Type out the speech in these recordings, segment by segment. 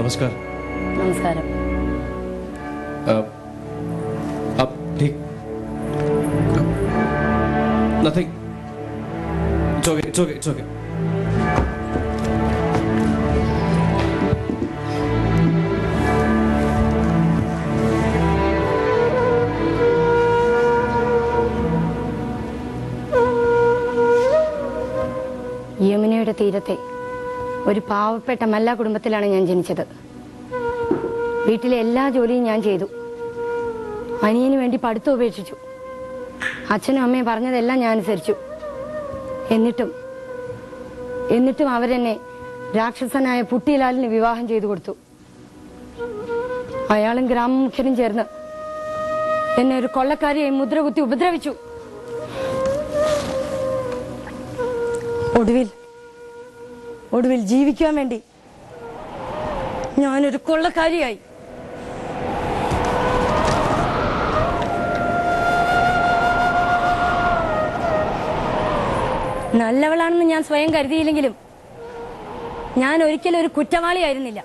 नमस्कार। नमस्कार। आप ठीक? Nothing. It's okay. It's okay. It's okay. യമുനയുടെ തീരത്തെ ഒരു പാവപ്പെട്ട മല്ല കുടുംബത്തിലാണ് ഞാൻ ജനിച്ചത്. വീട്ടിലെ എല്ലാ ജോലിയും ഞാൻ ചെയ്തു. അനിയന് വേണ്ടി പഠിത്തം ഉപേക്ഷിച്ചു. അച്ഛനും അമ്മയും പറഞ്ഞതെല്ലാം ഞാൻ അനുസരിച്ചു. എന്നിട്ടും അവരെന്നെ രാക്ഷസനായ പുട്ടിലാലിന് വിവാഹം ചെയ്തു കൊടുത്തു. അയാളും ഗ്രാമമുഖ്യനും ചേർന്ന് എന്നെ ഒരു കൊള്ളക്കാരിയായി മുദ്രകുത്തി ഉപദ്രവിച്ചു. ഒടുവിൽ ജീവിക്കാൻ വേണ്ടി ഞാനൊരു കൊള്ളക്കാരിയായി. നല്ലവളാണെന്ന് ഞാൻ സ്വയം കരുതിയില്ലെങ്കിലും ഞാൻ ഒരിക്കലും ഒരു കുറ്റവാളിയായിരുന്നില്ല.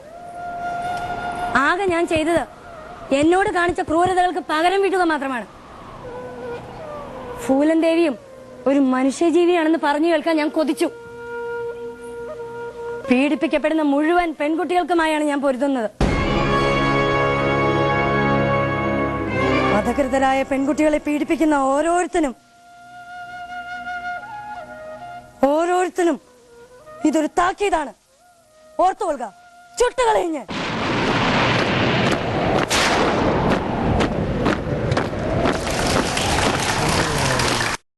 ആകെ ഞാൻ ചെയ്തത് എന്നോട് കാണിച്ച ക്രൂരതകൾക്ക് പകരം വീട്ടുക മാത്രമാണ്. ഫൂലൻ ദേവിയും ഒരു മനുഷ്യജീവിയാണെന്ന് പറഞ്ഞു കേൾക്കാൻ ഞാൻ കൊതിച്ചു. പീഡിപ്പിക്കപ്പെടുന്ന മുഴുവൻ പെൺകുട്ടികൾക്കുമായാണ് ഞാൻ പൊരുതുന്നത്. വധകൃതരായ പെൺകുട്ടികളെ പീഡിപ്പിക്കുന്ന ഓരോരുത്തനും ഇതൊരു താക്കീതാണ്. ഓർത്തുകൊള്ളുക, ചുട്ടുകളയും ഞാൻ.